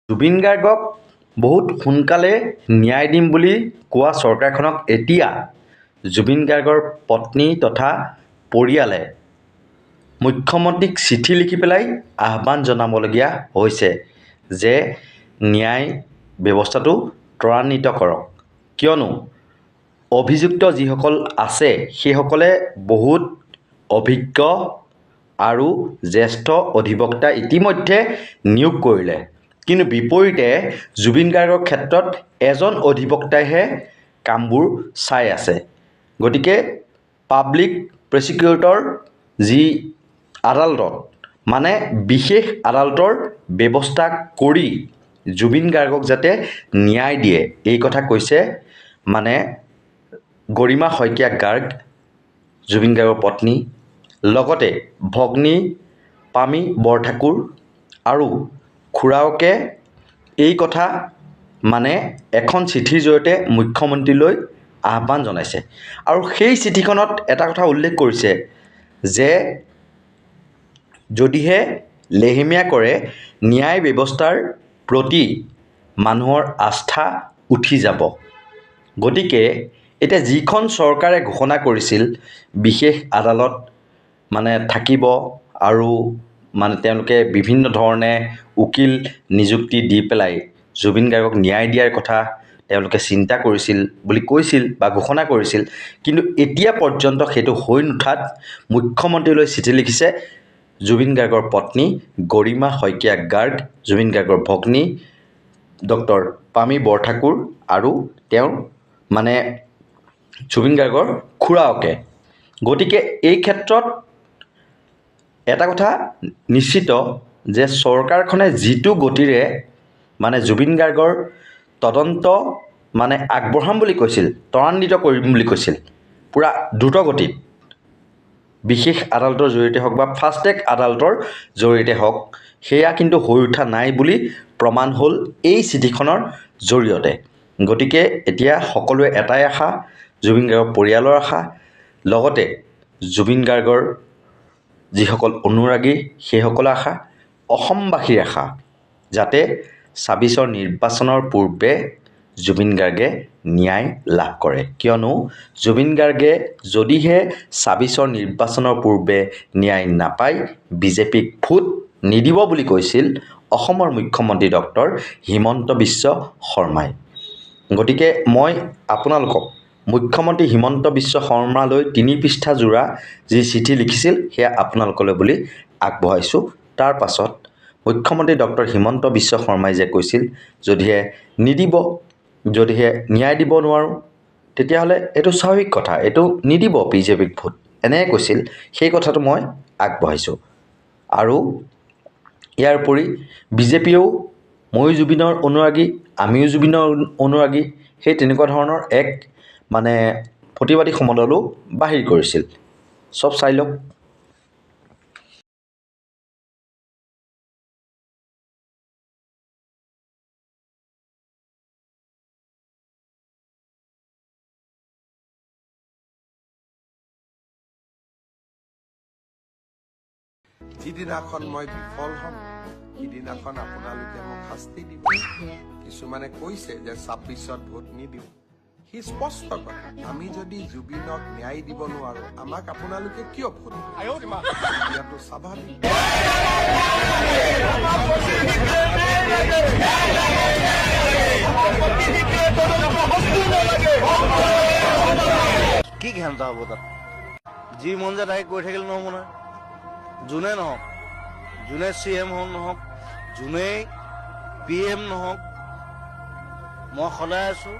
জুবিন গাৰ্গক বহুত সোনকালে ন্যায় দিম বুলি কোৱা চৰকাৰখনক এতিয়া জুবিন গাৰ্গৰ পত্নী তথা পৰিয়ালে মুখ্যমন্ত্ৰীক চিঠি লিখি পেলাই আহ্বান জনাবলগীয়া হৈছে যে ন্যায় ব্যৱস্থাটো ত্বৰান্বিত কৰক। কিয়নো অভিযুক্ত যিসকল আছে সেইসকলে বহুত অভিজ্ঞ আৰু জ্যেষ্ঠ অধিবক্তা ইতিমধ্যে নিয়োগ কৰিলে, কিন্তু বিপৰীতে জুবিন গাৰ্গৰ ক্ষেত্ৰত এজন অধিবক্তাইহে কামবোৰ চাই আছে। গতিকে পাব্লিক প্ৰচিকিউটৰ যি আদালতত মানে বিশেষ আদালতৰ ব্যৱস্থা কৰি জুবিন গাৰ্গক যাতে ন্যায় দিয়ে এই কথা কৈছে মানে গৰিমা শইকীয়া গাৰ্গ, জুবিন গাৰ্গৰ পত্নী, লগতে ভগ্নী পামী বৰঠাকুৰ আৰু খুৰাওকে এই কথা মানে এখন চিঠিৰ জৰিয়তে মুখ্যমন্ত্ৰীলৈ আহ্বান জনাইছে। আৰু সেই চিঠিখনত এটা কথা উল্লেখ কৰিছে যে যদিহে লেহেমীয়া কৰে ন্যায় ব্যৱস্থাৰ প্ৰতি মানুহৰ আস্থা উঠি যাব। গতিকে এতিয়া যিখন চৰকাৰে ঘোষণা কৰিছিল বিশেষ আদালত মানে থাকিব আৰু মানে তেওঁলোকে বিভিন্ন ধৰণে উকিল নিযুক্তি দি পেলাই জুবিন গাৰ্গক ন্যায় দিয়াৰ কথা তেওঁলোকে চিন্তা কৰিছিল বুলি কৈছিল বা ঘোষণা কৰিছিল, কিন্তু এতিয়া পৰ্যন্ত সেইটো হৈ নুঠাত মুখ্যমন্ত্ৰীলৈ চিঠি লিখিছে জুবিন গাৰ্গৰ পত্নী গৰিমা শইকীয়া গাৰ্গ, জুবিন গাৰ্গৰ ভগ্নী ডক্টৰ পামী বৰঠাকুৰ আৰু তেওঁৰ মানে জুবিন গাৰ্গৰ খুৰাওকে। গতিকে এই ক্ষেত্ৰত এটা কথা নিশ্চিত যে চৰকাৰখনে যিটো গতিৰে মানে জুবিন গাৰ্গৰ তদন্ত মানে আগবঢ়াম বুলি কৈছিল, ত্বৰান্বিত কৰিম বুলি কৈছিল, পূৰা দ্ৰুত গতিত বিশেষ আদালতৰ জৰিয়তে হওক বা ফাষ্ট ট্ৰেক আদালতৰ জৰিয়তে হওক, সেয়া কিন্তু হৈ উঠা নাই বুলি প্ৰমাণ হ'ল এই চিঠিখনৰ জৰিয়তে। গতিকে এতিয়া সকলোৱে এটাই আশা, জুবিন গাৰ্গৰ পৰিয়ালৰ আশা, লগতে জুবিন গাৰ্গৰ যিসকল অনুৰাগী সেইসকলৰ আশা, অসমবাসীৰ আশা যাতে ২৬ৰ নিৰ্বাচনৰ পূৰ্বে জুবিন গাৰ্গে ন্যায় লাভ কৰে। কিয়নো জুবিন গাৰ্গে যদিহে ২৬ৰ নিৰ্বাচনৰ পূৰ্বে ন্যায় নাপায় বিজেপিক ভোট নিদিব বুলি কৈছিল অসমৰ মুখ্যমন্ত্ৰী ডক্টৰ হিমন্ত বিশ্ব শৰ্মাই। গতিকে মই আপোনালোকক মুখ্যমন্ত্ৰী হিমন্ত বিশ্ব শৰ্মালৈ ৩ পৃষ্ঠা জোৰা যি চিঠি লিখিছিল সেয়া আপোনালোকলৈ বুলি আগবঢ়াইছোঁ। তাৰ পাছত মুখ্যমন্ত্ৰী ডক্টৰ হিমন্ত বিশ্ব শৰ্মাই যে কৈছিল যদিহে নিদিব, যদিহে ন্যায় দিব নোৱাৰোঁ তেতিয়াহ'লে এইটো স্বাভাৱিক কথা, এইটো নিদিব বিজেপিক ভোট, এনেকৈ কৈছিল, সেই কথাটো মই আগবঢ়াইছোঁ। আৰু ইয়াৰ উপৰি বিজেপিয়েও ময়ো জুবিনৰ অনুৰাগী, আমিও জুবিনৰ অনুৰাগী, সেই তেনেকুৱা ধৰণৰ এক মানে প্ৰতিবাদী সমদলো বাহিৰ কৰিছিল। চব চাই লওক। যিদিনাখন মই বিফল হ'ম সিদিনাখন আপোনালোকে মোক শাস্তি দিব। কিছুমানে কৈছে যে ২৬ত ভোট নিদিওঁ, সি স্পষ্ট কথা, আমি যদি জুবিনক ন্যায় দিব নোৱাৰো আমাক আপোনালোকে কিয় ভোট দিব? ইয়াতো স্বাভাৱিক। কি ঘেণ্টা হ'ব তাত? যি মন যায় তাকে কৈ থাকিলে নহ'ব নহয়। যোনে নহওক, যোনে CM নহওক, যোনেই PM নহওক, মই সদায় আছোঁ